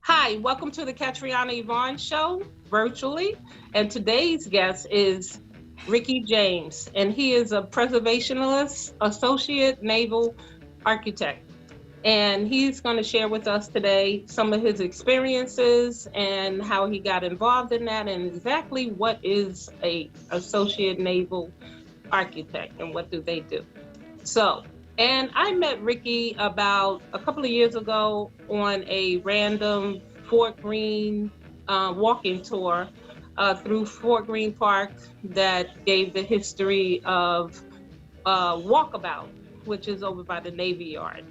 Hi, welcome to the KetriannaYvonne show virtually. And today's guest is Ricky James, and he is a preservationist, associate naval architect. And he's going to share with us today some of his experiences and how he got involved in that, and exactly what is a associate naval architect and what do they do. And I met Ricky about a couple of years ago on a random Fort Greene walking tour through Fort Greene Park that gave the history of Walkabout, which is over by the Navy Yard.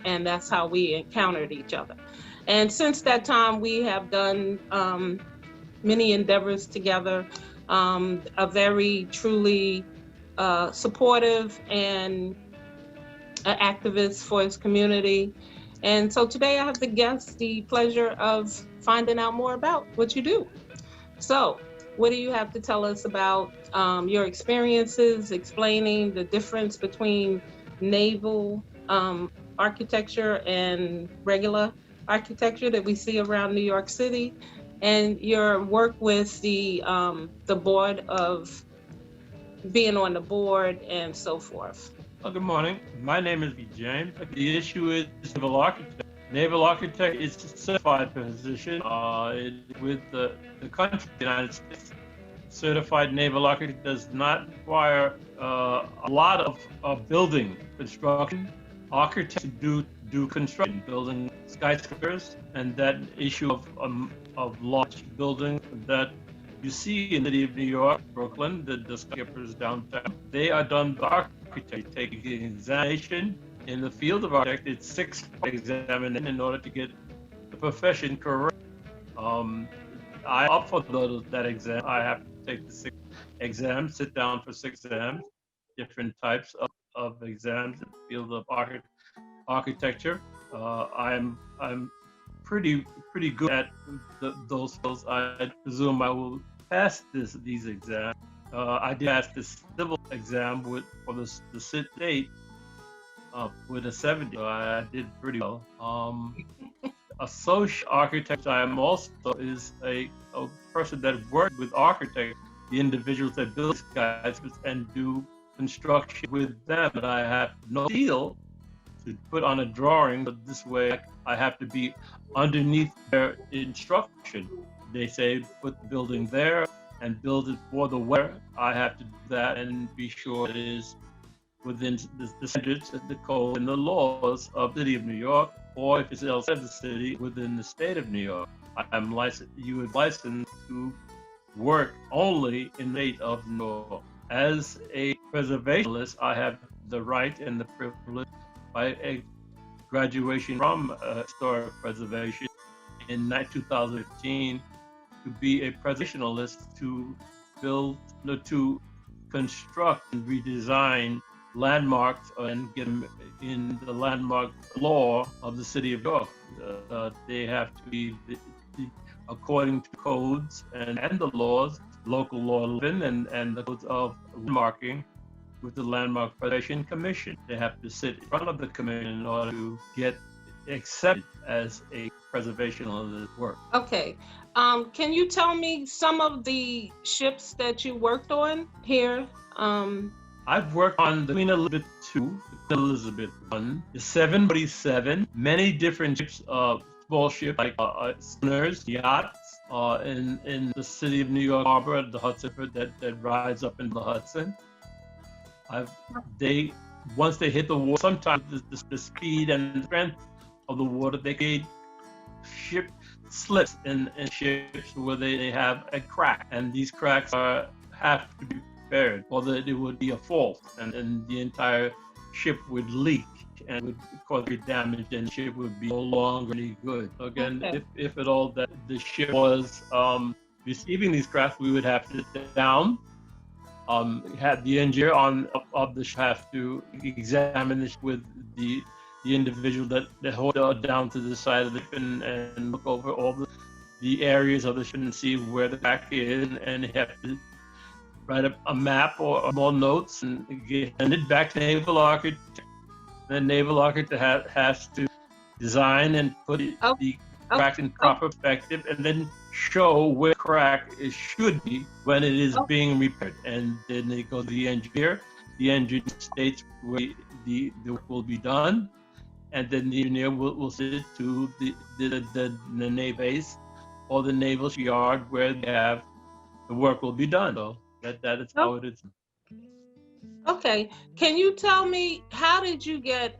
And that's how we encountered each other. And since that time, we have done many endeavors together, a very truly supportive and an activist for his community. And so today I have the pleasure of finding out more about what you do. So what do you have to tell us about your experiences, explaining the difference between naval architecture and regular architecture that we see around New York City, and your work with the board of being on the board and so forth? Well, good morning. My name is James. The issue is naval architect. Naval architect is a certified position with the country, the United States. Certified naval architect does not require a lot of building construction. Architects do construction, building skyscrapers, and that issue of large buildings that you see in the city of New York, Brooklyn, the skyscrapers downtown. They are done by architects. Take an examination in the field of architect. It's 6 examination in order to get the profession correct. I opt for that exam. I have to take the 6 exams, sit down for 6 exams, different types of exams in the field of architecture. I'm pretty good at those fields. I presume I will pass these exams. I did pass the civil exam for the state with a 70. So I did pretty well. Associate architect, I am also is a person that works with architects, the individuals that build skyscrapers and do construction with them. But I have no deal to put on a drawing, but this way I have to be underneath their instruction. They say put the building there and build it for the weather. I have to do that and be sure it is within the standards, the code, and the laws of the city of New York, or if it's outside the city, within the state of New York. I'm licensed, licensed to work only in the state of New York. As a preservationist, I have the right and the privilege by a graduation from historic preservation in 2015 to be a preservationist, to build, to construct and redesign landmarks and get them in the landmark law of the city of New York. They have to be according to codes and the laws, local law and the codes of landmarking with the Landmark Preservation Commission. They have to sit in front of the commission in order to get accepted as a preservationist work. Okay. Can you tell me some of the ships that you worked on here? I've worked on the Queen Elizabeth II, the Elizabeth I, the 747, many different ships, small ships like schooners, yachts, in the city of New York Harbor, the Hudson River that rides up into the Hudson. Once they hit the water, sometimes the speed and the strength of the water, they create ship slips in ships where they have a crack, and these cracks have to be repaired, or it would be a fault, and the entire ship would leak and would cause great damage, and the ship would be no longer any good. So again, okay. if at all that the ship was receiving these cracks, we would have to sit down. Have the engineer of the ship have to examine this with the individual that hold down to the side of the ship and look over all the areas of the ship and see where the crack is, and have to write a map or more notes and send it back to naval architect The naval architect has to design and put the crack in proper perspective, and then show where crack should be when it is being repaired. And then they go to the engineer. The engineer states where the work will be done, and then the engineer will send it to the naval base or the naval yard where they have the work will be done. So that is how it is. Okay, can you tell me, how did you get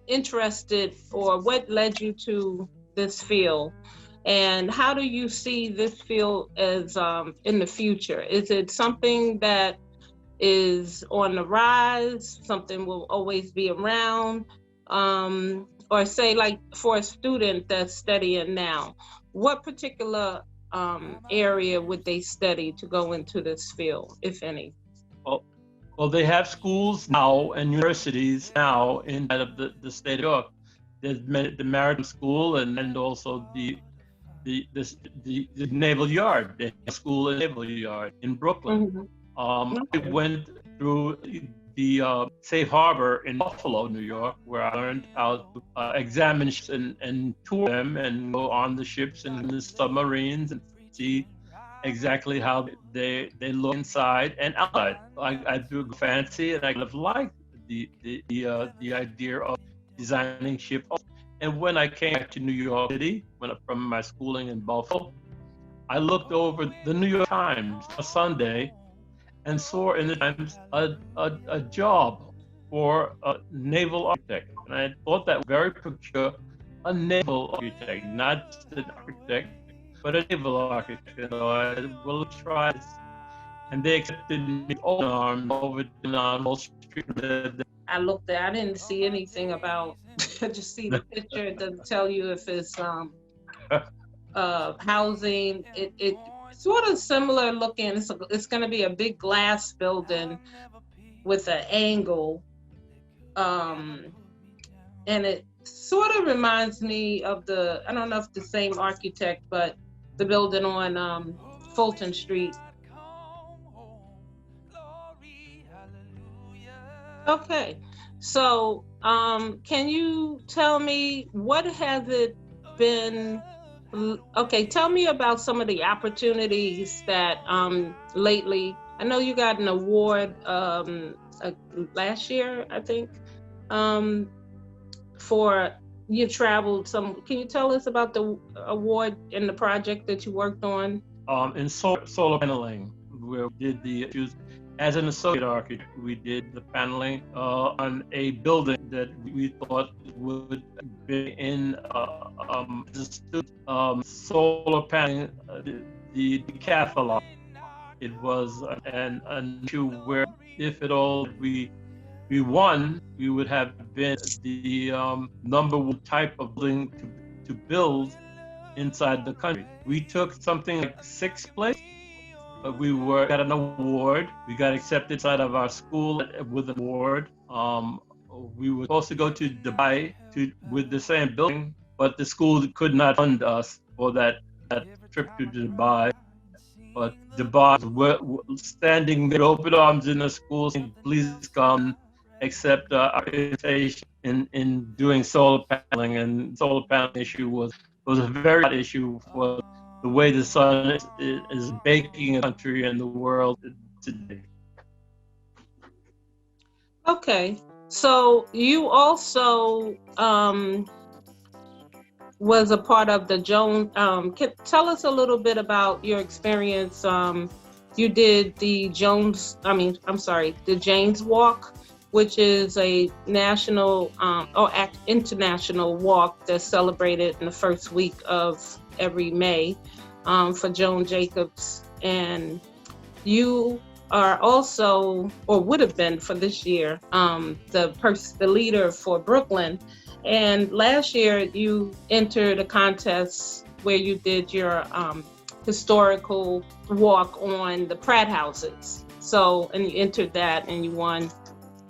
interested, or what led you to this field, and how do you see this field as in the future? Is it something that is on the rise, something will always be around, or say like for a student that's studying now, what particular area would they study to go into this field, if any? Well, they have schools now and universities now inside of the state of New York. There's the Maritime School and also the Naval Yard, the school and Naval Yard in Brooklyn. I went through the Safe Harbor in Buffalo, New York, where I learned how to examine ships and tour them and go on the ships and the submarines and see exactly how they look inside and outside. I do fancy, and I kind of like the idea of designing ships. And when I came back to New York City, from my schooling in Buffalo, I looked over the New York Times on Sunday and saw in the Times a job for a naval architect, and I thought that was very peculiar. A naval architect, not just an architect, but a naval architect. So I will try this. And they accepted me open arms over on Wall Street. I looked at, I didn't see anything about, I just see the picture. It doesn't tell you if it's housing. It sort of similar looking. It's going to be a big glass building with an angle. And it sort of reminds me of I don't know if the same architect, but the building on Fulton Street. Okay, so can you tell me, what has it been? Okay, tell me about some of the opportunities that lately, I know you got an award last year, I think, for you traveled some. Can you tell us about the award and the project that you worked on? In solar paneling, we did the issues. As an associate architect, we did the paneling on a building that we thought would be in solar paneling, the decathlon. It was an issue where, if at all we won, we would have been the number one type of building to build inside the country. We took something like 6th place. But we got an award. We got accepted inside of our school with an award. We were supposed to go to Dubai with the same building, but the school could not fund us for that trip to Dubai. But Dubai was standing with open arms in the school saying, please come accept our invitation in doing solar paneling. And solar paneling issue was a very hot issue for the way the sun is baking a country and the world today. Okay, so you also was a part of the Jones. Tell us a little bit about your experience. You did the James Walk, which is a national international walk that's celebrated in the first week of every May for Joan Jacobs. And you are also, or would have been for this year, the leader for Brooklyn. And last year you entered a contest where you did your historical walk on the Pratt houses. So, and you entered that and you won.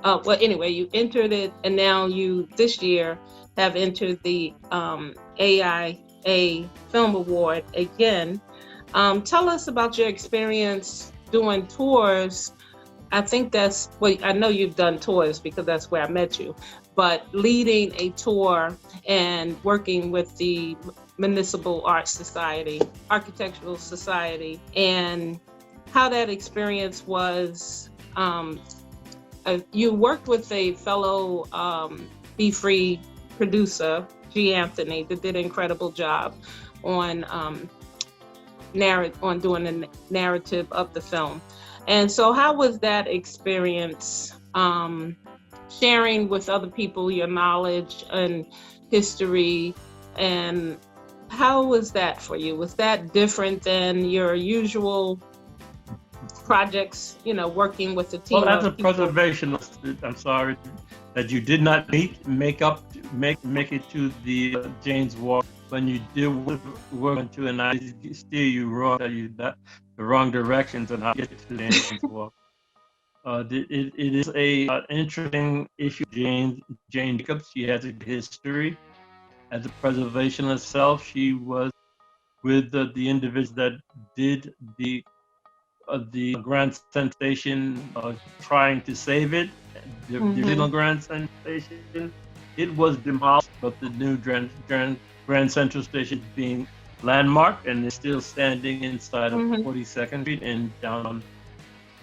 Well, anyway, you entered it, and now you this year have entered the AIA Film Award again. Tell us about your experience doing tours I think that's, well, I know you've done tours because that's where I met you, but leading a tour and working with the Municipal Arts Society, Architectural Society, and how that experience was. You worked with a fellow Be Free producer, G. Anthony, that did an incredible job on on doing the narrative of the film. And so how was that experience, sharing with other people your knowledge and history, and how was that for you? Was that different than your usual projects, working with a team Well, as of a people? preservationist, I'm sorry that you did not make it to the James Walk. When you did work into, and I steer you wrong, the wrong directions on how to get to the James Walk. It is a interesting issue. Jane Jacobs, she has a history as a preservationist herself. She was with the individuals that did the Grand Central Station, trying to save it. The original Grand Central Station, it was demolished, but the new Grand Central Station is being landmarked and is still standing inside of 42nd Street in downtown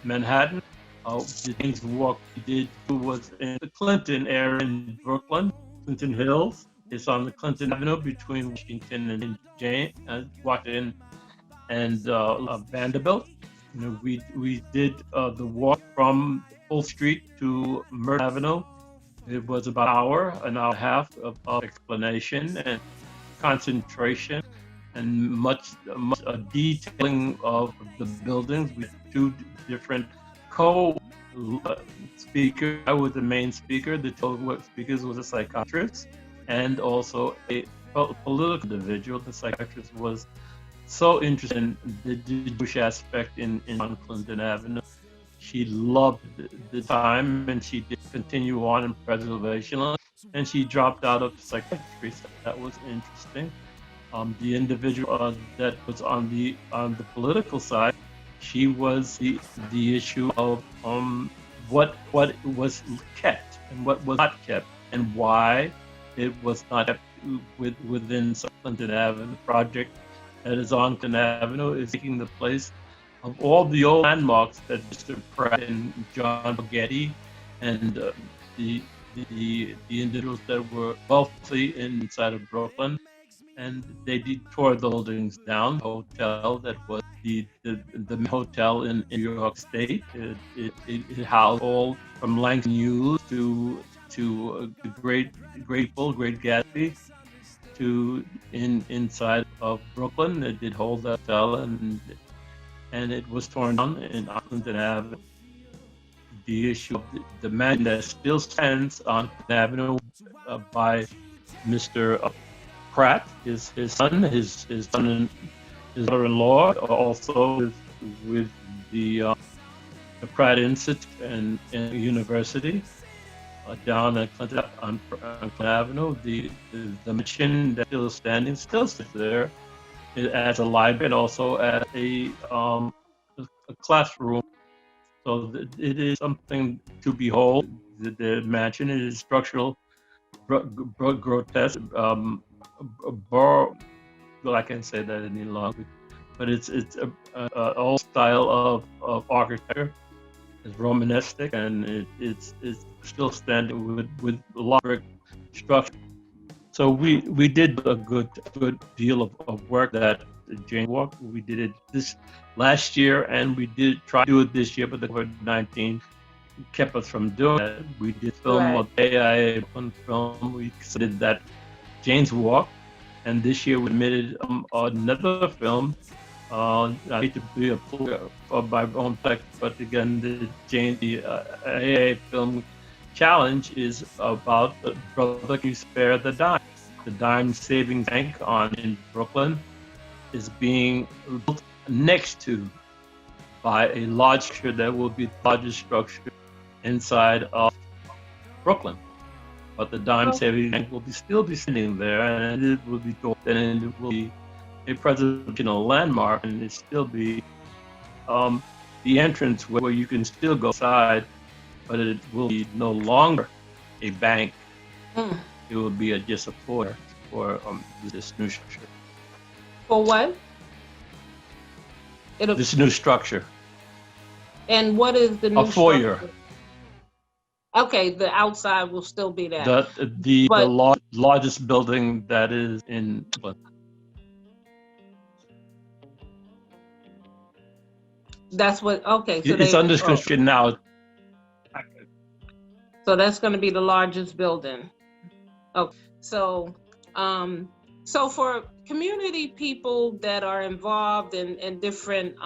Manhattan. The James Walk we did was in the Clinton area in Brooklyn, Clinton Hills. It's on the Clinton Avenue between Washington and Washington and Vanderbilt. We did the walk from Full Street to Myrtle Avenue. It was about an hour and a half of explanation and concentration and much detailing of the buildings with two different co-speakers. I was the main speaker. The two speakers was a psychiatrist and also a political individual. The psychiatrist was so interested in the Jewish aspect in on Clinton Avenue. She loved the time, and she did continue on in preservation, and she dropped out of psychiatry. So that was interesting. The individual that was on the political side, she was the issue of what was kept and what was not kept, and why it was not kept within Clinton Avenue project. That is on Clinton Avenue is taking the place of all the old landmarks that Mr. Pratt and John Getty and the individuals that were wealthy inside of Brooklyn, and they tore the buildings down. The hotel that was the hotel in New York State. It housed all from Langston Hughes to Great Gatsby to inside of Brooklyn. It did hold that hotel, and it was torn down in Clinton Avenue. The issue of the man that still stands on Clinton Avenue by Mr. Pratt, his son, his daughter-in-law, also with the Pratt Institute and University. Down at Clinton on Clinton Avenue, the mansion that's still standing still sits there as a library and also as a classroom. So it is something to behold. The mansion is structural, grotesque. Well, I can't say that any longer, but it's a old style of architecture. It's Romanesque, and it's still standing with a lot of brick structure. So we did a good deal of work that James Walk. We did it this last year, and we did try to do it this year, but the COVID-19 kept us from doing it. We did film a AIA film. We did that James Walk, and this year we admitted another film. I hate to be a pull of my own play, but again, the AA film challenge is about Brother Can You Spare the Dime? The dime saving bank in Brooklyn is being built next to by a large structure that will be the largest structure inside of Brooklyn. But the dime saving bank will still be sitting there, and it will be built, and it will be a presidential landmark, and it still be the entrance where you can still go inside, but it will be no longer a bank. Mm. It will be just a foyer for this new structure. For what? This new structure. And what is the new A foyer. structure? Okay, the outside will still be that. The largest building that is in. That's what. Okay, so it's under construction now. So that's going to be the largest building. Okay, so so for community people that are involved in different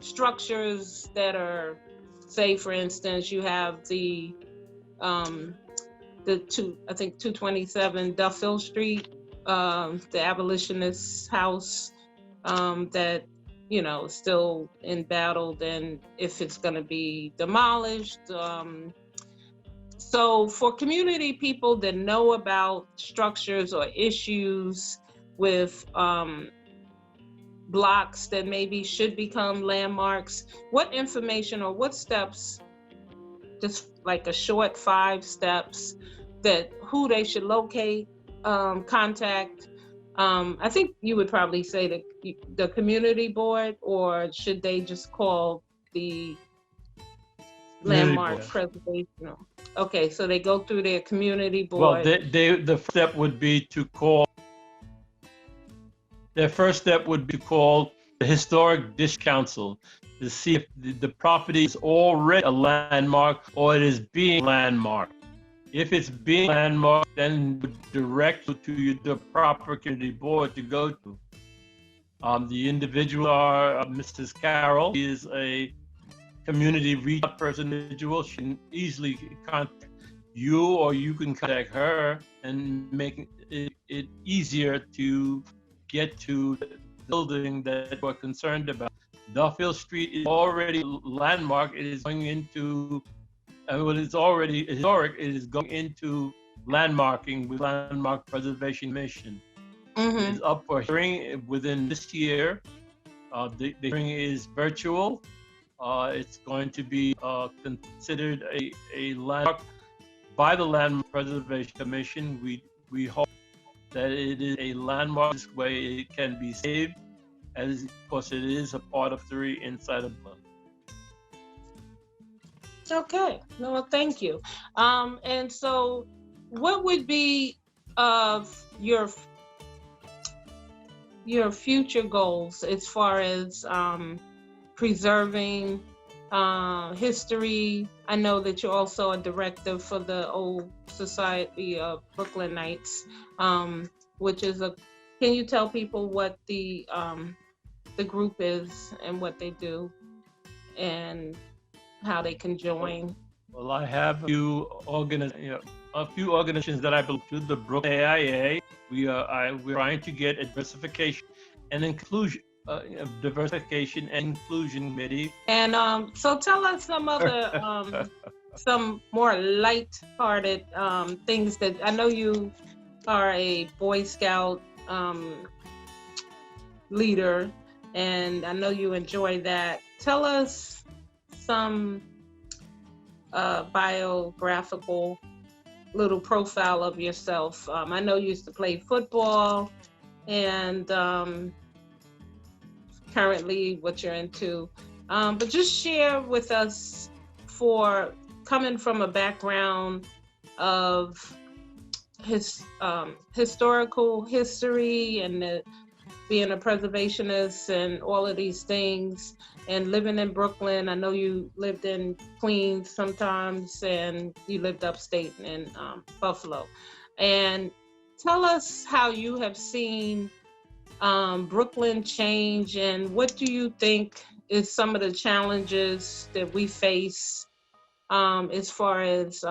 structures that are, say for instance, you have the 227 Duffield Street, the abolitionist house that still in battle, then if it's going to be demolished. So for community people that know about structures or issues with blocks that maybe should become landmarks, what information or what steps, just like a short 5 steps, that who they should locate, contact? I think you would probably say the community board, or should they just call the landmark preservation? Okay, so they go through their community board. Well, the step would be to call. Their first step would be to call the Historic District Council to see if the property is already a landmark or it is being landmarked. If it's being landmarked, then direct to the proper community board to go to. The individual are Mrs. Carroll. She is a community reach out person individual. She can easily contact you, or you can contact her and make it easier to get to the building that we're concerned about. Duffield Street is already landmark. It is going into, well, it's already historic. It is going into landmarking with Landmark Preservation Mission. Mm-hmm. It's up for hearing within this year. The hearing is virtual. It's going to be considered a landmark by the Landmark Preservation Commission. We hope that it is a landmark. This way it can be saved, as of course it is a part of 3 inside of Brooklyn. Okay, no, thank you. And so what would be your future goals as far as preserving history? I know that you're also a director for the Old Society of Brooklyn Knights, which is can you tell people what the group is and what they do and how they can join? Well, I have a few organizations that I belong to. The Brooklyn AIA. We're trying to get a diversification and inclusion committee. And so tell us some other some more light-hearted things that I know you are a Boy Scout leader, and I know you enjoy that. Tell us some biographical little profile of yourself. I know you used to play football, and currently what you're into, but just share with us, for coming from a background of historical history and being a preservationist and all of these things, and living in Brooklyn. I know you lived in Queens sometimes, and you lived upstate in Buffalo. And tell us how you have seen Brooklyn change, and what do you think is some of the challenges that we face as far as,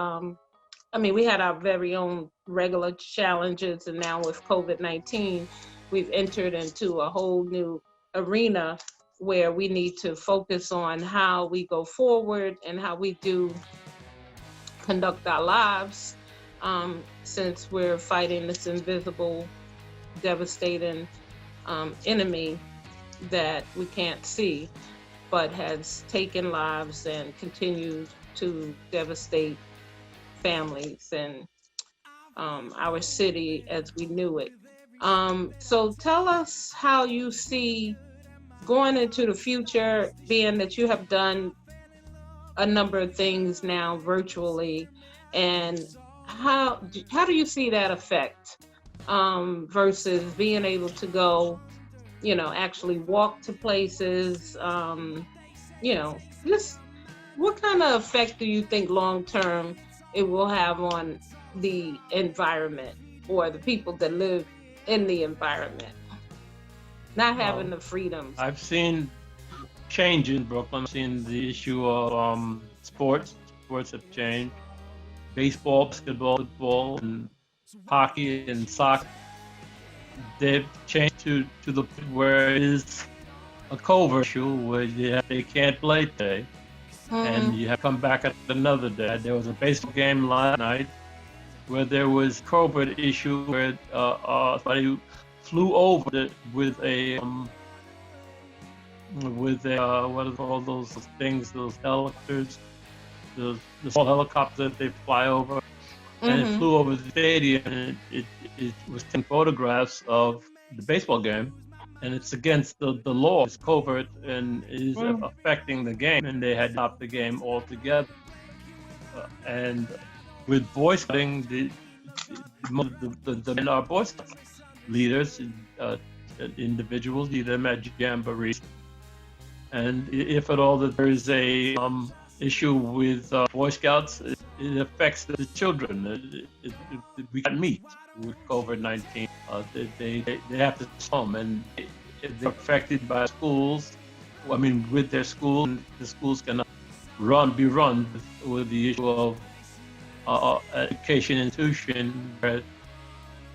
we had our very own regular challenges, and now with COVID-19, we've entered into a whole new arena where we need to focus on how we go forward and how we do conduct our lives, since we're fighting this invisible, devastating enemy that we can't see. but has taken lives and continues to devastate families and our city as we knew it. So tell us how you see going into the future, being that you have done a number of things now virtually, and how do you see that affect versus being able to go, actually walk to places, just what kind of effect do you think long term it will have on the environment or the people that live in the environment, not having the freedoms? I've seen change in Brooklyn. I've seen the issue of sports. Sports have changed. Baseball, basketball, football, and hockey and soccer. They've changed to the point where it is a COVID issue where they can't play today. And you have to come back at another day. There was a baseball game last night where there was COVID issue where somebody flew over with a what are all those things, those helicopters, the small helicopters that they fly over, and it flew over the stadium, and it was taking photographs of the baseball game, and it's against the law. It's covert and is affecting the game, and they had stopped the game altogether. And with boycotting, the men are boycott leaders, individuals, lead them at jamborees. And if at all that there is a issue with Boy Scouts, it affects the children. We got meet with COVID-19. They have to stay home, and if they're affected by schools, I mean, with their school, the schools cannot be run with the issue of education institution where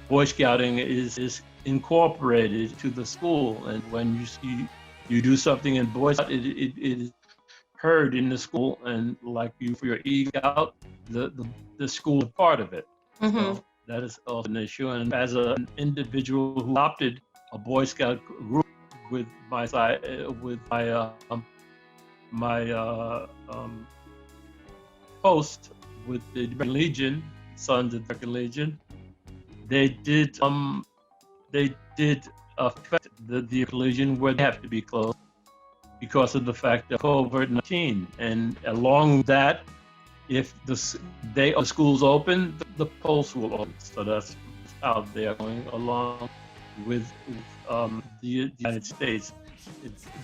Boy Scouting is incorporated to the school, and when you do something in Boy Scout, it is heard in the school, and like you for your Scout, the school is part of it. So that is also an issue. And as an individual who adopted a Boy Scout group with my post with the American Legion, Sons of the American Legion, they did affect the Legion where they have to be closed because of the fact of COVID-19. And along that, if the schools open, the posts will open. So that's how they are going along with the United States.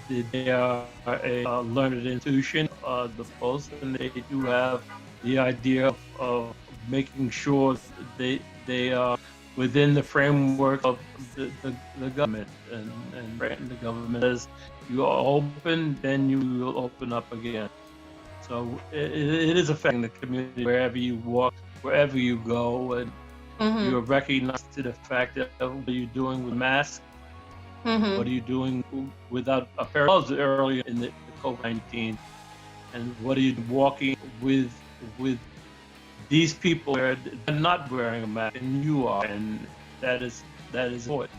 They are a learned institution, the post, and they do have the idea of making sure they are within the framework of the government, and the government says you are open, then you will open up again. So it is affecting the community wherever you walk, wherever you go, and you're recognized to the fact that what are you doing with masks? What are you doing without a pair of gloves earlier in the COVID-19? And what are you walking with these people where they're not wearing a mask and you are, and that is important.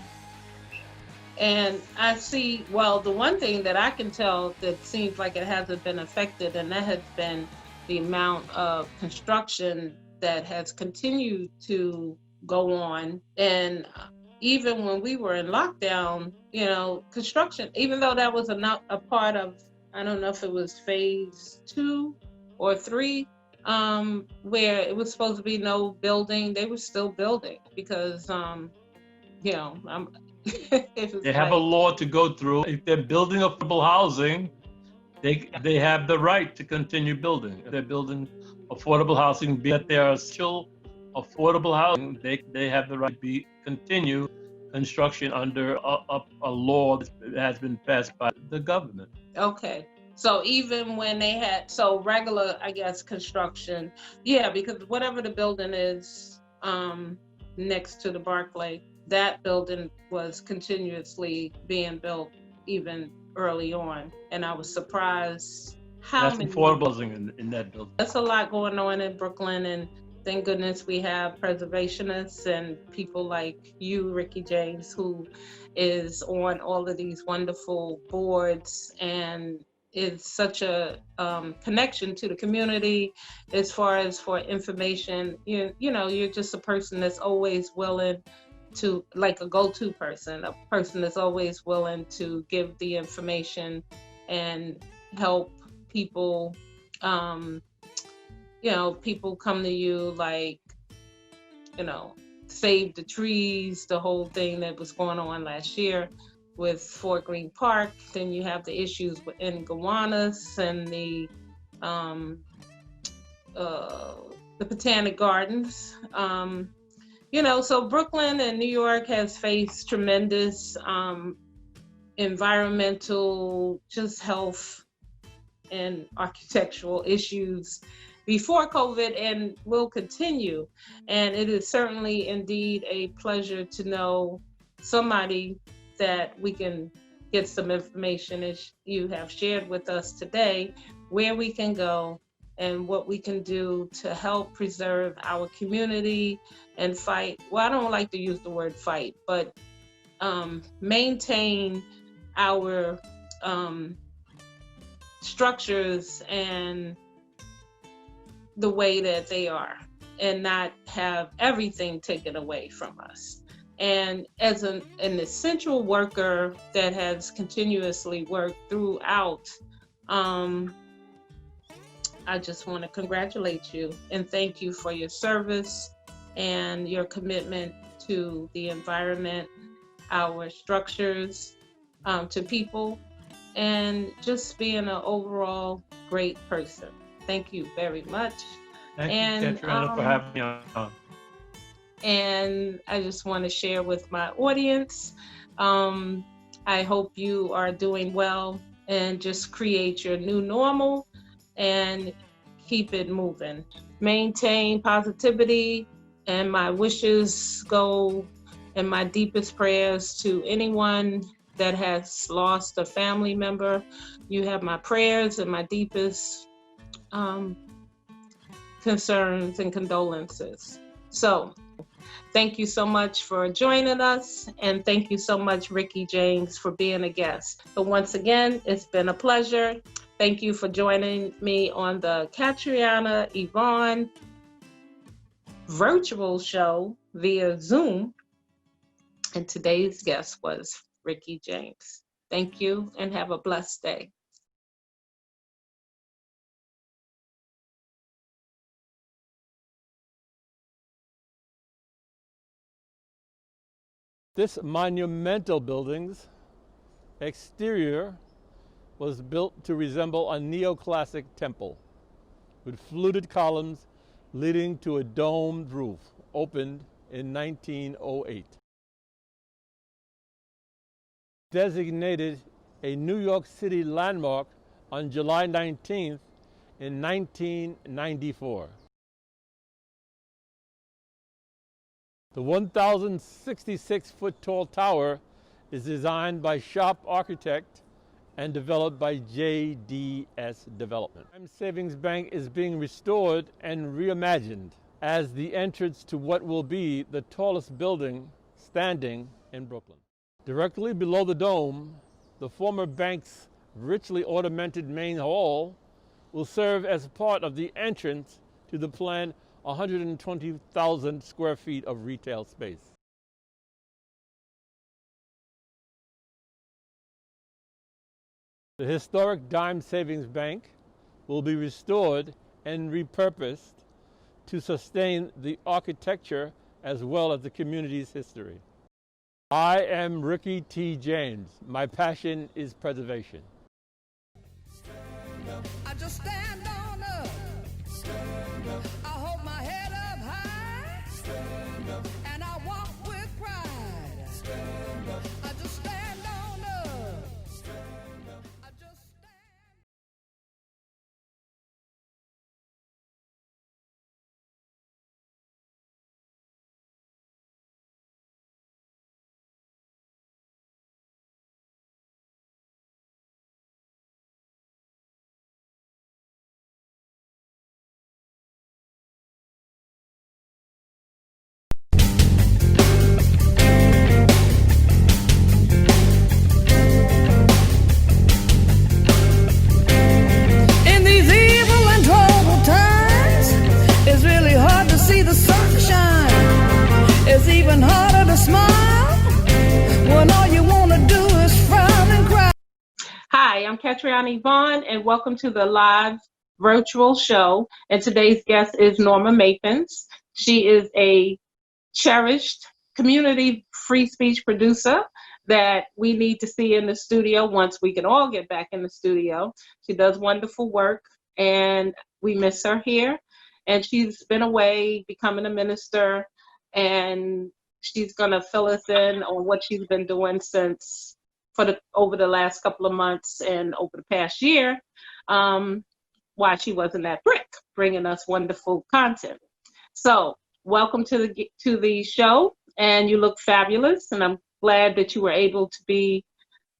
And I see, well, the one thing that I can tell that seems like it hasn't been affected, and that has been the amount of construction that has continued to go on. And even when we were in lockdown, construction, even though that was a part of, I don't know if it was phase 2 or 3, where it was supposed to be no building, they were still building because, they have a law to go through. If they're building affordable housing, they have the right to continue building. If they're building affordable housing, be that they are still affordable housing, they have the right to continue construction under a law that has been passed by the government. Okay. So even when they had, regular, I guess, construction, because whatever the building is next to the Barclay, that building was continuously being built even early on. And I was surprised how many affordable housing in that building. That's a lot going on in Brooklyn, and thank goodness we have preservationists and people like you, Ricky James, who is on all of these wonderful boards and is such a connection to the community as far as for information. You know, you're just a person that's always willing to, like a go-to person, a person that's always willing to give the information and help people. Um, you know, people come to you like, you know, save the trees, the whole thing that was going on last year with Fort Greene Park. Then you have the issues in Gowanus and um, uh, the Botanic Gardens. You know, so Brooklyn and New York has faced tremendous environmental, just health and architectural issues before COVID and will continue. And it is certainly indeed a pleasure to know somebody that we can get some information as you have shared with us today, where we can go and what we can do to help preserve our community and fight. Well, I don't like to use the word fight, but maintain our structures and the way that they are, and not have everything taken away from us. And as an essential worker that has continuously worked throughout, I just want to congratulate you and thank you for your service and your commitment to the environment, our structures, to people, and just being an overall great person. Thank you very much. Thank you, Ketrianna, for having me on. And I just want to share with my audience, I hope you are doing well and just create your new normal and keep it moving. Maintain positivity, and my wishes go and my deepest prayers to anyone that has lost a family member. You have my prayers and my deepest concerns and condolences. So thank you so much for joining us, and thank you so much, Ricky James, for being a guest. So once again, it's been a pleasure. Thank you for joining me on the KetriannaYvonne virtual show via Zoom. And today's guest was Ricky James. Thank you and have a blessed day. This monumental building's exterior was built to resemble a neoclassic temple with fluted columns leading to a domed roof, opened in 1908. Designated a New York City landmark on July 19th in 1994. The 1,066-foot tall tower is designed by Sharp Architect and developed by JDS Development. Time Savings Bank is being restored and reimagined as the entrance to what will be the tallest building standing in Brooklyn. Directly below the dome, the former bank's richly ornamented main hall will serve as part of the entrance to the planned 120,000 square feet of retail space. The historic Dime Savings Bank will be restored and repurposed to sustain the architecture as well as the community's history. I am Ricky T. James. My passion is preservation. I just stand on up. I hold my head up high. And I walk with pride. I just stand on up. I just smile when all you wanna do is frown and cry. Hi, I'm KetriannaYvonne, and welcome to the live virtual show. And today's guest is Norma Maupins. She is a cherished community free speech producer that we need to see in the studio once we can all get back in the studio. She does wonderful work, and we miss her here. And she's been away becoming a minister, and she's going to fill us in on what she's been doing since over the last couple of months and over the past year, why she wasn't at Brick, bringing us wonderful content. So welcome to the show, and you look fabulous, and I'm glad that you were able to be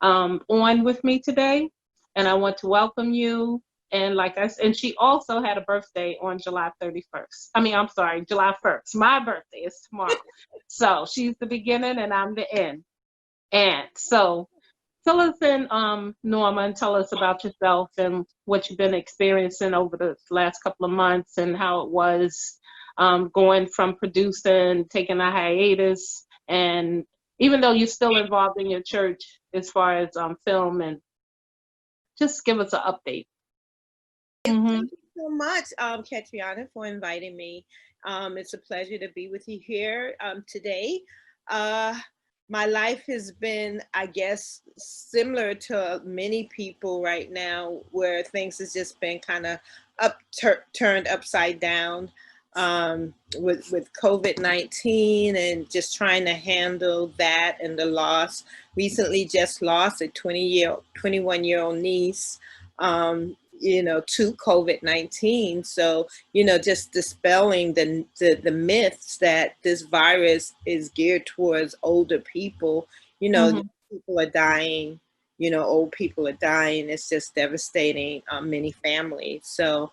on with me today, and I want to welcome you. And like I said, and she also had a birthday on July 31st. I'm sorry, July 1st. My birthday is tomorrow. So she's the beginning and I'm the end. And so fill us in, Norma, and tell us about yourself and what you've been experiencing over the last couple of months and how it was going from producing, taking a hiatus, and even though you're still involved in your church as far as film, and just give us an update. Thank you so much, Ketrianna, for inviting me. It's a pleasure to be with you here today. My life has been, I guess, similar to many people right now, where things has just been kind of turned upside down with COVID-19 and just trying to handle that and the loss. Recently just lost a 21-year-old niece, to COVID-19. So, just dispelling the myths that this virus is geared towards older people. People are dying, old people are dying. It's just devastating many families. So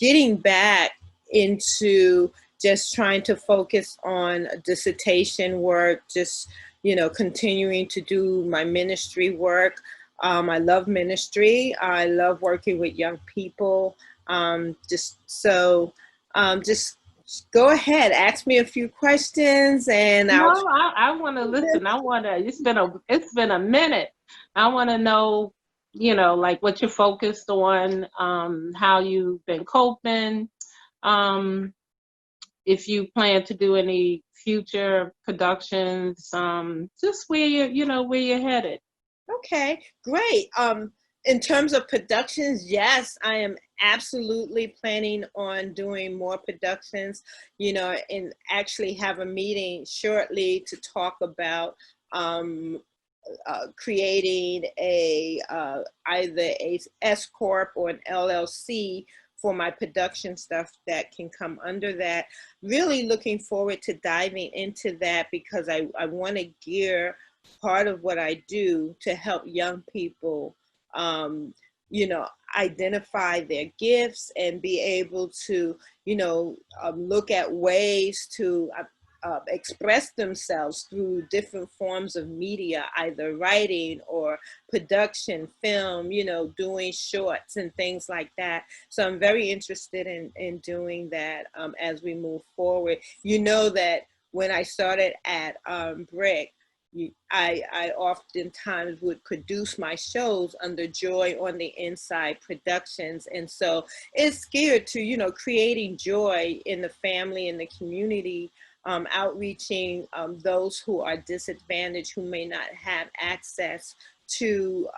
getting back into just trying to focus on dissertation work, just, continuing to do my ministry work. I love ministry. I love working with young people. Just go ahead, ask me a few questions, and I want to listen. It's been a minute. I want to know, like what you're focused on, how you've been coping, if you plan to do any future productions, just where you're headed. Okay, great. In terms of productions, yes, I am absolutely planning on doing more productions, and actually have a meeting shortly to talk about creating either a S Corp or an LLC for my production stuff that can come under that. Really looking forward to diving into that, because I want to gear part of what I do to help young people, identify their gifts and be able to, look at ways to express themselves through different forms of media, either writing or production, film, doing shorts and things like that. So I'm very interested in doing that as we move forward. That when I started at Brick, I oftentimes would produce my shows under Joy on the Inside Productions. And so it's geared to, creating joy in the family and the community, outreaching those who are disadvantaged, who may not have access to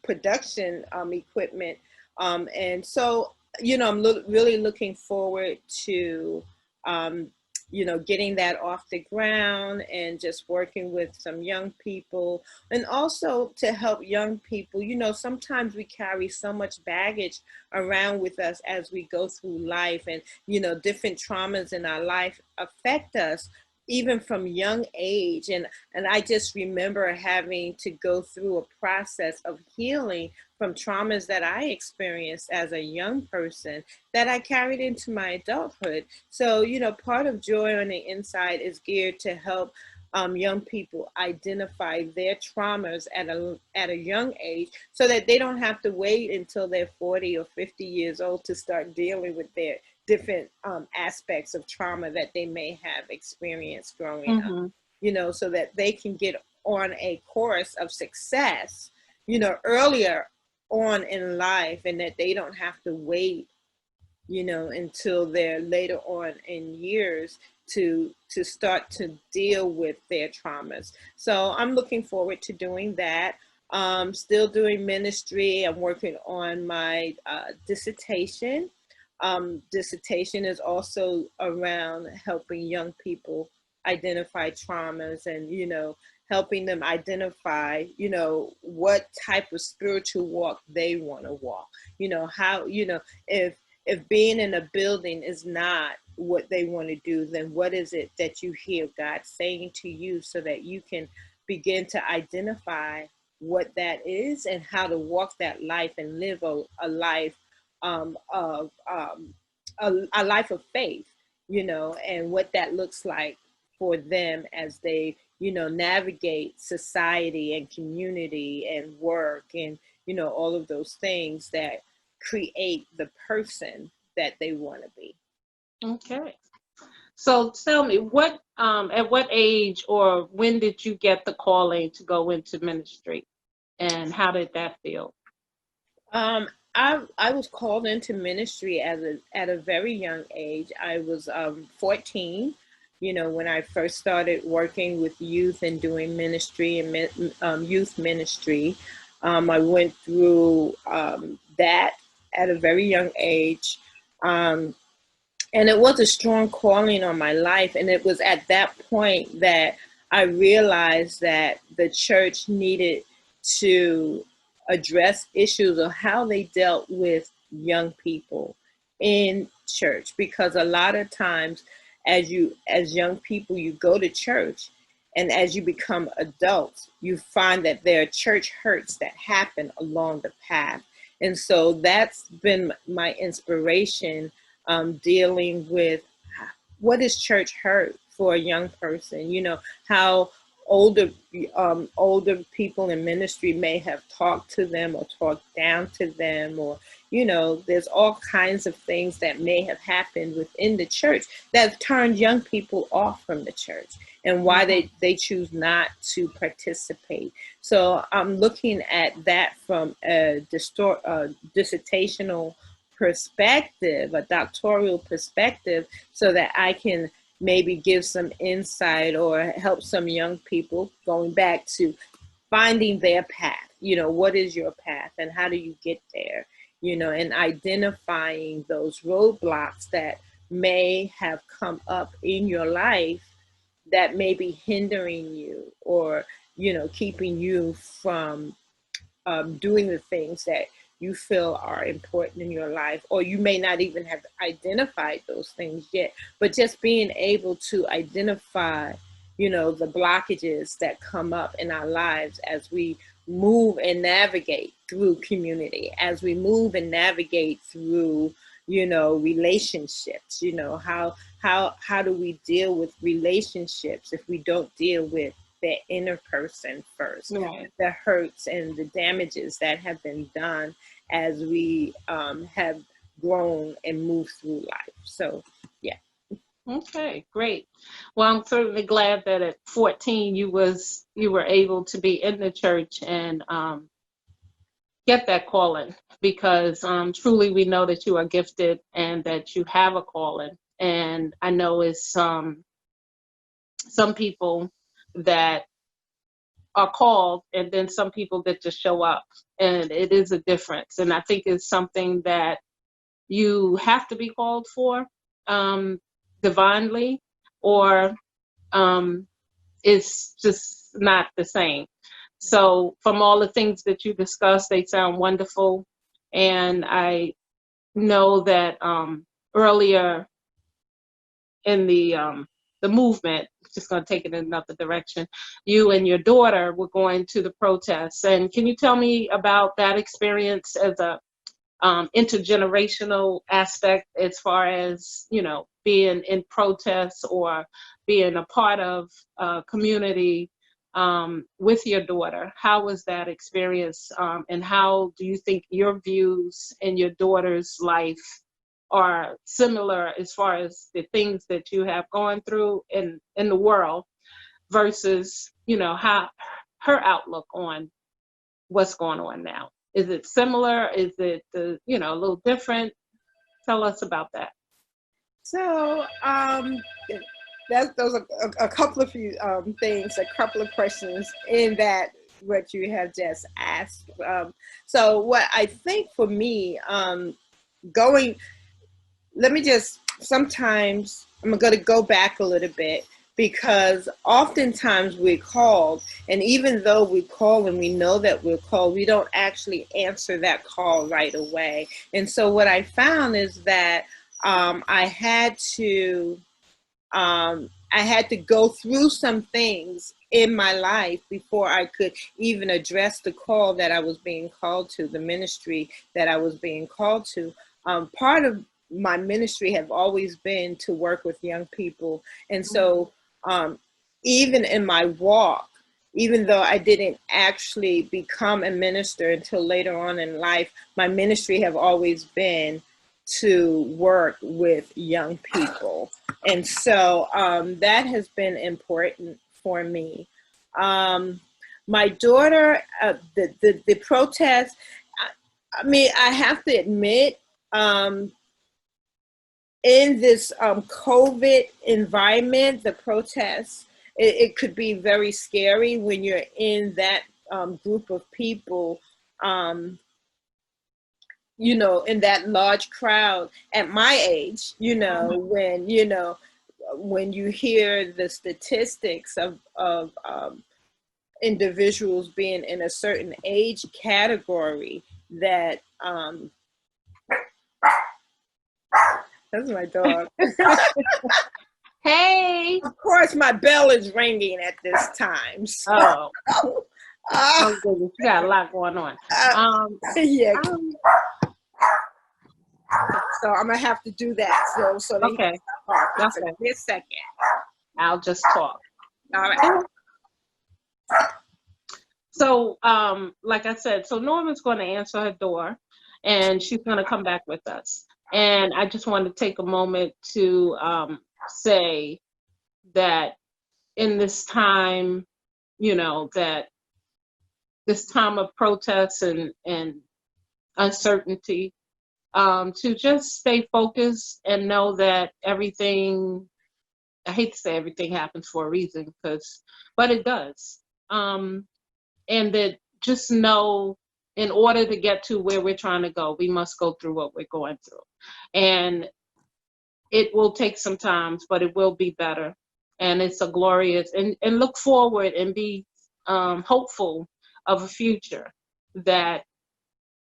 production equipment. And so, I'm really looking forward to getting that off the ground and just working with some young people, and also to help young people. Sometimes we carry so much baggage around with us as we go through life, and, different traumas in our life affect us even from young age. And I just remember having to go through a process of healing from traumas that I experienced as a young person that I carried into my adulthood. So, part of Joy on the Inside is geared to help young people identify their traumas at a young age, so that they don't have to wait until they're 40 or 50 years old to start dealing with their different aspects of trauma that they may have experienced growing up, so that they can get on a course of success, earlier on in life, and that they don't have to wait, until they're later on in years to start to deal with their traumas. So I'm looking forward to doing that. Still doing ministry. I'm working on my dissertation. Dissertation is also around helping young people identify traumas and, helping them identify, what type of spiritual walk they want to walk. How, if being in a building is not what they want to do, then what is it that you hear God saying to you, so that you can begin to identify what that is and how to walk that life and live a life of a life of faith, and what that looks like for them as they, navigate society and community and work and, all of those things that create the person that they want to be. Okay. So tell me, at what age or when did you get the calling to go into ministry, and how did that feel? I was called into ministry at a very young age. I was 14, when I first started working with youth and doing ministry and youth ministry. I went through that at a very young age. And it was a strong calling on my life. And it was at that point that I realized that the church needed to address issues of how they dealt with young people in church. Because a lot of times as young people, you go to church, and as you become adults, you find that there are church hurts that happen along the path. And so that's been my inspiration, dealing with what is church hurt for a young person, how older people in ministry may have talked to them or talked down to them, or there's all kinds of things that may have happened within the church that turned young people off from the church, and why they choose not to participate. So I'm looking at that from a dissertational perspective, a doctoral perspective, so that I can maybe give some insight or help some young people going back to finding their path. What is your path and how do you get there? And identifying those roadblocks that may have come up in your life that may be hindering you, or, keeping you from doing the things that you feel are important in your life, or you may not even have identified those things yet, but just being able to identify, the blockages that come up in our lives as we move and navigate through community, as we move and navigate through, relationships. How do we deal with relationships if we don't deal with the inner person first? Right. The hurts and the damages that have been done as we have grown and moved through life. So, yeah. Okay, great. Well, I'm certainly glad that at 14 you were able to be in the church and get that calling, because truly we know that you are gifted and that you have a calling. And I know it's some people that are called, and then some people that just show up, and it is a difference. And I think it's something that you have to be called for divinely, or it's just not the same. So from all the things that you discussed, they sound wonderful. And I know that earlier in the movement, just going to take it in another direction, you and your daughter were going to the protests. And can you tell me about that experience as a intergenerational aspect, as far as, being in protests or being a part of a community with your daughter? How was that experience? And how do you think your views and your daughter's life are similar as far as the things that you have gone through in the world versus, you know, how her outlook on what's going on now. Is it similar? Is it, you know, a little different? Tell us about that. So those are a couple of few things, a couple of questions in that what you have just asked. So what I think for me, sometimes I'm going to go back a little bit, because oftentimes we're called, and even though we call and we know that we're called, we don't actually answer that call right away. And so what I found is that I had to go through some things in my life before I could even address the call that I was being called to, the ministry that I was being called to. Part of my ministry have always been to work with young people. And so even in my walk, even though I didn't actually become a minister until later on in life, my ministry have always been to work with young people. And so that has been important for me. My daughter, the protest, I mean, I have to admit, in this COVID environment, the protests, it could be very scary when you're in that group of people, you know, in that large crowd at my age, you know, when you hear the statistics of individuals being in a certain age category that, that's my dog. Hey. Of course, my bell is ringing at this time. So, Oh goodness, you got a lot going on. Yeah. So I'm gonna have to do that. So okay. Okay. This second. I'll just talk. All right. So, like I said, so Norma's going to answer her door, and she's going to come back with us. And I just want to take a moment to say that in this time, you know, that this time of protests and uncertainty, to just stay focused and know that everything, I hate to say everything happens for a reason, but it does. And that just know, in order to get to where we're trying to go, we must go through what we're going through. And it will take some time, but it will be better. And it's a glorious, and look forward and be hopeful of a future that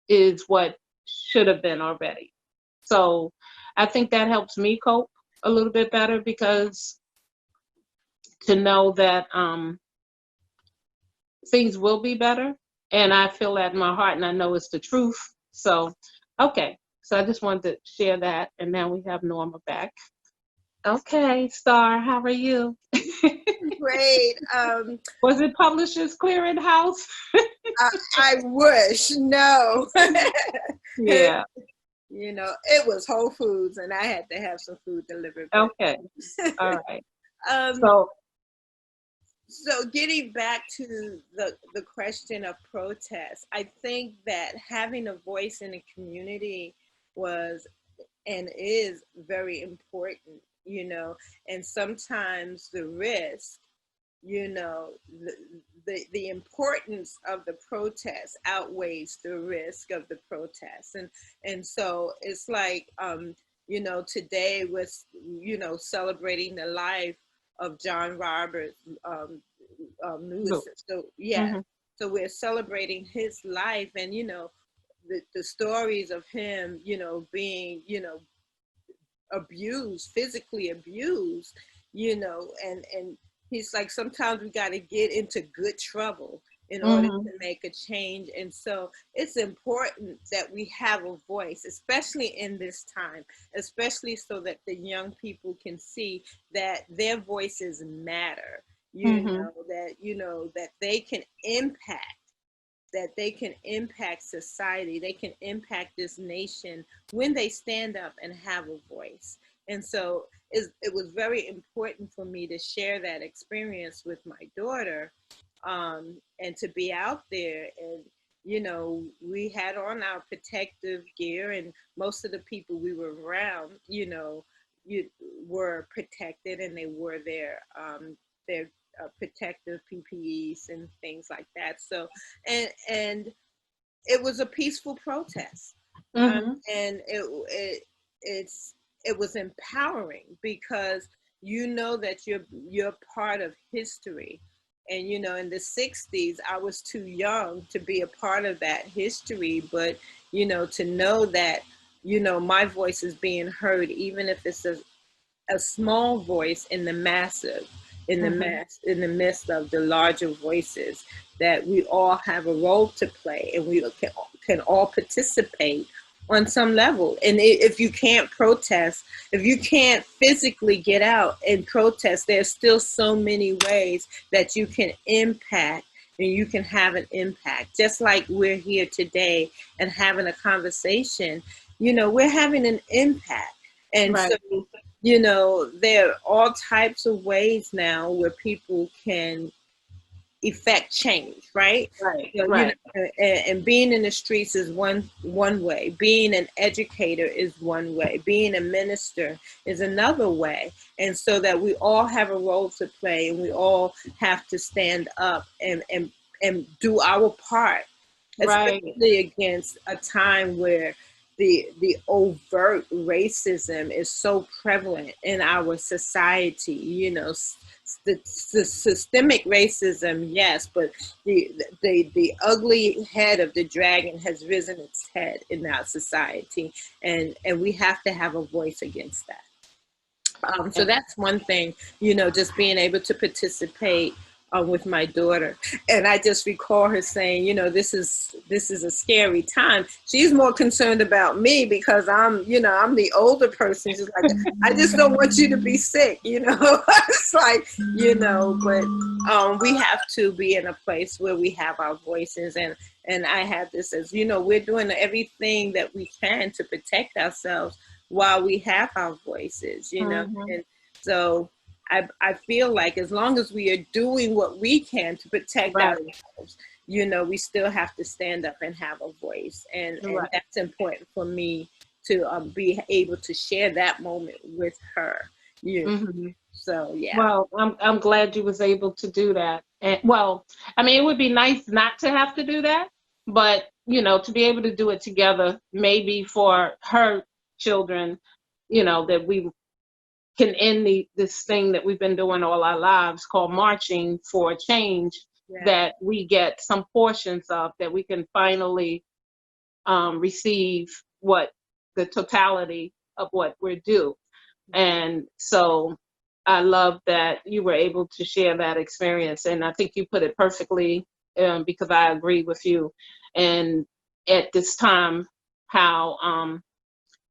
is what should have been already. So I think that helps me cope a little bit better, because to know that things will be better, and I feel that in my heart, and I know it's the truth. So, okay. So I just wanted to share that, and now we have Norma back. Okay, Star, how are you? Great. Was it Publishers Clearinghouse? I wish. No. Yeah. You know, it was Whole Foods, and I had to have some food delivered. Okay. All right. So getting back to the question of protest, I think that having a voice in the community was and is very important, you know, and sometimes the risk, you know, the importance of the protest outweighs the risk of the protest. And so it's like, you know, today was, you know, celebrating the life of John Robert Lewis. So yeah, mm-hmm. So we're celebrating his life, and you know, the stories of him, you know, being, you know, abused, physically abused, you know, and he's like, sometimes we got to get into good trouble in order to make a change. And so it's important that we have a voice, especially in this time, especially so that the young people can see that their voices matter, you know, that they can impact that they can impact society, they can impact this nation when they stand up and have a voice. And so it was very important for me to share that experience with my daughter, and to be out there. And, you know, we had on our protective gear, and most of the people we were around, you know, you were protected, and they wore their protective PPEs and things like that. So, and it was a peaceful protest, and it was empowering, because you know that you're part of history. And you know, in the 60s, I was too young to be a part of that history, but you know, to know that, you know, my voice is being heard, even if it's a small voice in the massive, in the in the midst of the larger voices, that we all have a role to play, and we can all participate on some level. And if you can't protest, if you can't physically get out and protest, there's still so many ways that you can impact, and you can have an impact. Just like we're here today and having a conversation, you know, we're having an impact. And Right. so, you know, there are all types of ways now where people can effect change, right? Right. So, you Right. know, and being in the streets is one way. Being an educator is one way. Being a minister is another way. And so that we all have a role to play, and we all have to stand up and do our part, Right. especially against a time where the overt racism is so prevalent in our society. You know, the systemic racism, yes, but the ugly head of the dragon has risen its head in our society, and we have to have a voice against that. So that's one thing, you know, just being able to participate with my daughter. And I just recall her saying, you know, this is a scary time. She's more concerned about me because I'm the older person. She's like, I just don't want you to be sick, you know. It's like, you know, but we have to be in a place where we have our voices. And I have this as, you know, we're doing everything that we can to protect ourselves while we have our voices, you know. And so I feel like as long as we are doing what we can to protect ourselves, you know, we still have to stand up and have a voice. And that's important for me to be able to share that moment with her. You know? So, yeah. Well, I'm glad you was able to do that. And well, I mean, it would be nice not to have to do that, but you know, to be able to do it together, maybe for her children, you know, that we can end this thing that we've been doing all our lives called marching for change, that we get some portions of, that we can finally receive what the totality of what we're due. And so I love that you were able to share that experience. And I think you put it perfectly, because I agree with you. And at this time, how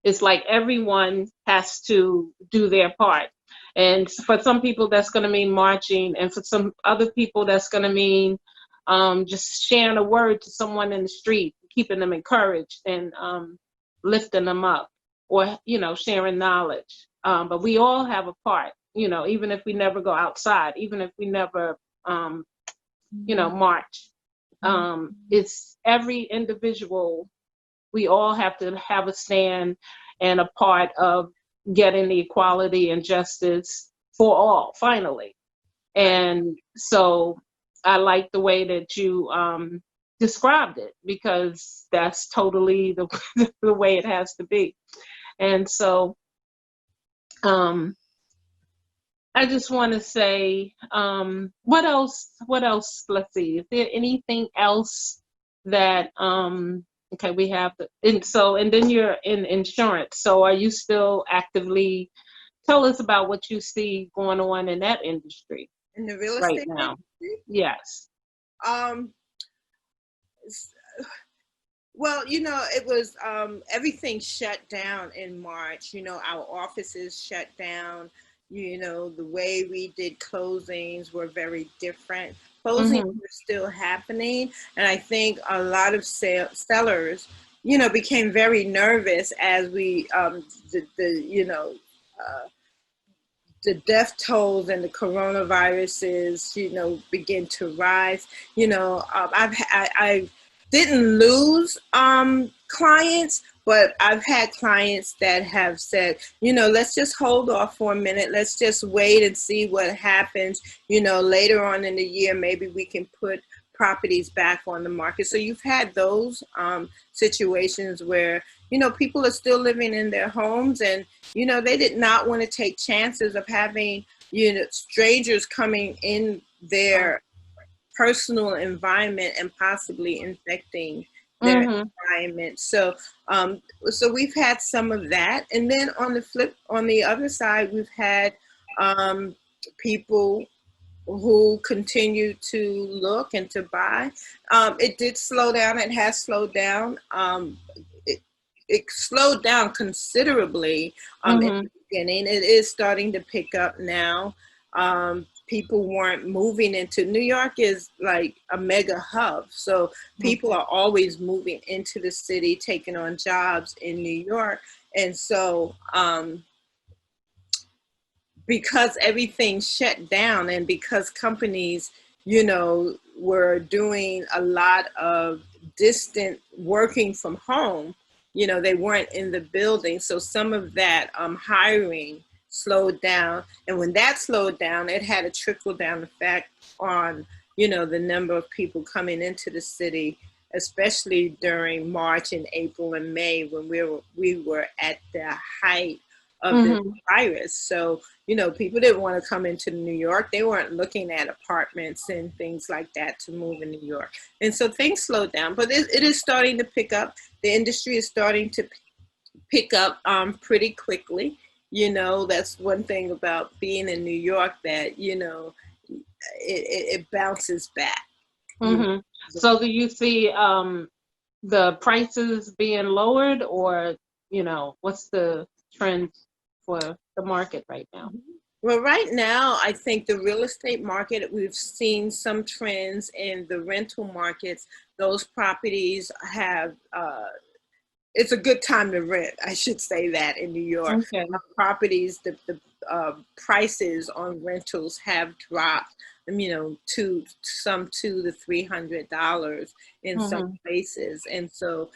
it's like everyone has to do their part. And for some people, that's going to mean marching. And for some other people, that's going to mean just sharing a word to someone in the street, keeping them encouraged and lifting them up, or, you know, sharing knowledge. But we all have a part, you know, even if we never go outside, even if we never, you know, march. It's every individual. We all have to have a stand and a part of getting the equality and justice for all, finally. And so I like the way that you described it, because that's totally the way it has to be. And so I just want to say, what else? Let's see. Is there anything else that, okay, we have and then you're in insurance. So are you still actively, tell us about what you see going on in that industry in the real right estate now? industry? Yes. Well, you know, it was everything shut down in March. You know, our offices shut down. You know, the way we did closings were very different. closings were still happening. And I think a lot of sellers, you know, became very nervous as we, the death tolls and the coronaviruses, you know, begin to rise. You know, I didn't lose clients, but I've had clients that have said, you know, let's just hold off for a minute. Let's just wait and see what happens. You know, later on in the year, maybe we can put properties back on the market. So you've had those situations where, you know, people are still living in their homes, and, you know, they did not want to take chances of having, you know, strangers coming in their personal environment and possibly infecting their environment. So, so we've had some of that. And then on the other side, we've had people who continue to look and to buy. It did slow down. It has slowed down. It slowed down considerably in the beginning. It is starting to pick up now. People weren't moving into New York is like a mega hub. So people are always moving into the city, taking on jobs in New York. And so because everything shut down and because companies, you know, were doing a lot of distant working from home, you know, they weren't in the building. So some of that hiring slowed down. And when that slowed down, it had a trickle down effect on, you know, the number of people coming into the city, especially during March and April and May when we were at the height of the virus. So, you know, people didn't want to come into New York. They weren't looking at apartments and things like that to move in New York. And so things slowed down, but it is starting to pick up. The industry is starting to pick up pretty quickly. You know, that's one thing about being in New York, that, you know, it bounces back. So do you see the prices being lowered, or, you know, what's the trend for the market right now? Well, right now, I think the real estate market, we've seen some trends in the rental markets. Those properties have, it's a good time to rent, I should say that, in New York. Properties, the prices on rentals have dropped, you know, to some $200 to $300 in some places. And so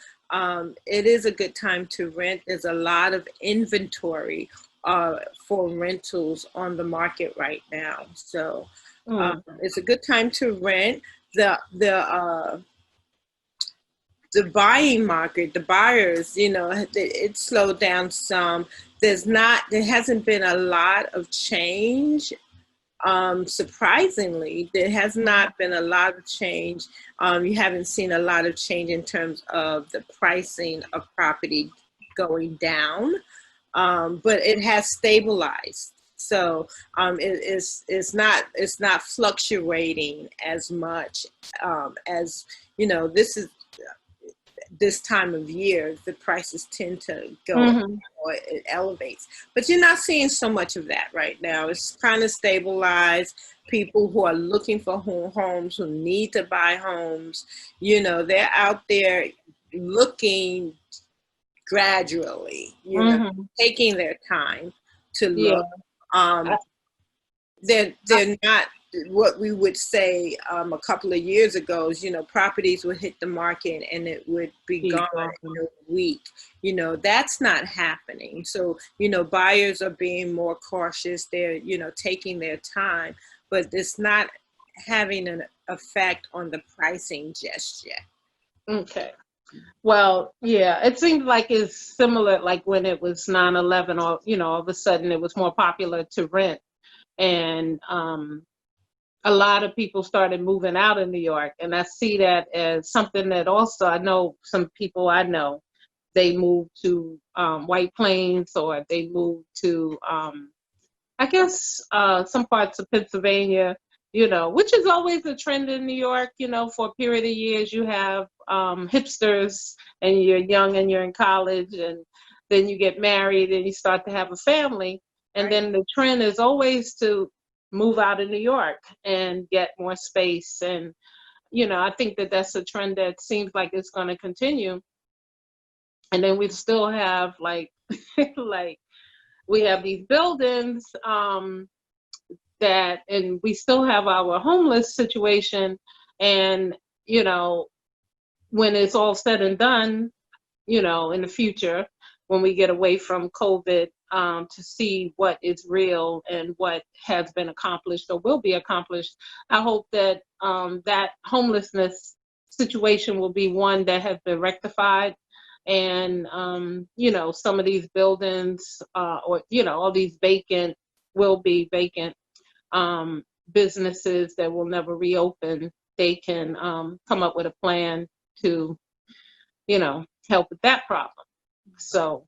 it is a good time to rent. There's a lot of inventory for rentals on the market right now. So it's a good time to rent. The buying market, the buyers, you know, it slowed down some. There hasn't been a lot of change. Surprisingly, there has not been a lot of change. You haven't seen a lot of change in terms of the pricing of property going down, but it has stabilized. So it's not fluctuating as much as, you know, this time of year, the prices tend to go or it elevates. But you're not seeing so much of that right now. It's kind of stabilized. People who are looking for homes, who need to buy homes, you know, they're out there looking gradually, you know, taking their time to look. They're not what we would say a couple of years ago is, you know, properties would hit the market and it would be gone in a week. You know, that's not happening. So, you know, buyers are being more cautious. They're, you know, taking their time, but it's not having an effect on the pricing just yet. Okay. Well, yeah, it seems like it's similar, like when it was 9/11, or, you know, all of a sudden it was more popular to rent. And a lot of people started moving out of New York. And I see that as something that also, I know some people I know, they moved to White Plains, or they moved to, I guess, some parts of Pennsylvania, you know, which is always a trend in New York. You know, for a period of years, you have hipsters, and you're young and you're in college, and then you get married and you start to have a family. And then the trend is always to move out of New York and get more space. And, I think that that's a trend that seems like it's going to continue. And then we still have like, like we have these buildings and we still have our homeless situation. And, when it's all said and done, in the future, when we get away from COVID, to see what is real and what has been accomplished or will be accomplished, I hope that that homelessness situation will be one that has been rectified. And, some of these buildings or, all these will be vacant businesses that will never reopen. They can come up with a plan to, help with that problem. So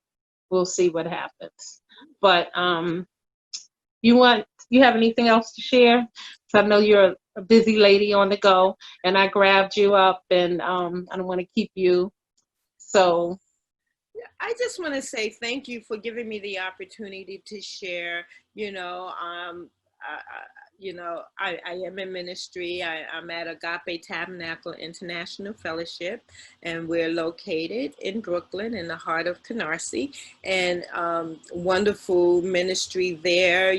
we'll see what happens. But you have anything else to share? So I know you're a busy lady on the go, and I grabbed you up, and I don't want to keep you. So I just want to say thank you for giving me the opportunity to share. I am in ministry. I'm at Agape Tabernacle International Fellowship, and we're located in Brooklyn, in the heart of Canarsie, and wonderful ministry there,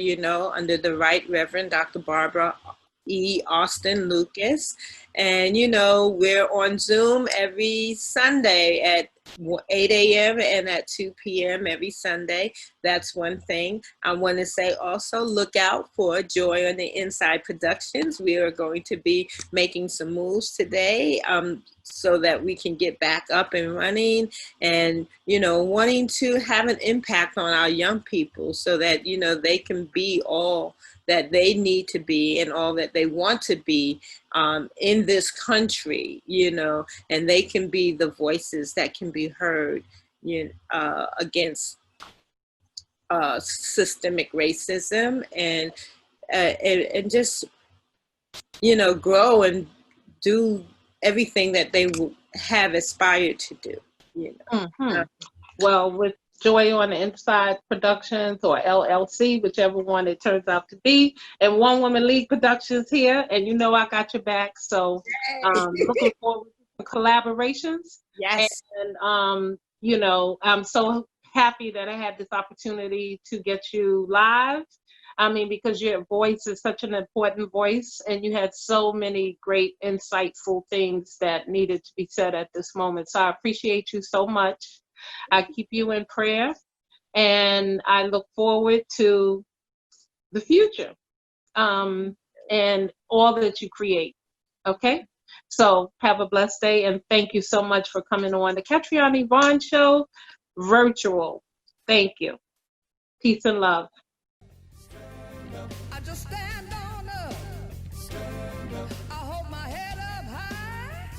under the Right Reverend Dr. Barbara E. Austin Lucas. And, we're on Zoom every Sunday at 8 a.m. and at 2 p.m. every Sunday. That's one thing. I want to say also look out for Joy on the Inside Productions. We are going to be making some moves today so that we can get back up and running and, wanting to have an impact on our young people so that, they can be all that they need to be and all that they want to be in this country, and they can be the voices that can be heard against systemic racism and just, grow and do everything that they have aspired to do. Mm-hmm. Well, with Joy on the Inside Productions, or LLC, whichever one it turns out to be, and One Woman League Productions here, and I got your back. So looking forward to collaborations. Yes. And I'm so happy that I had this opportunity to get you live. Because your voice is such an important voice, and you had so many great, insightful things that needed to be said at this moment. So I appreciate you so much. I keep you in prayer, and I look forward to the future and all that you create. Okay? So have a blessed day, and thank you so much for coming on the KetriannaYvonne Show virtual. Thank you. Peace and love. I just stand on up. I hold my head up high.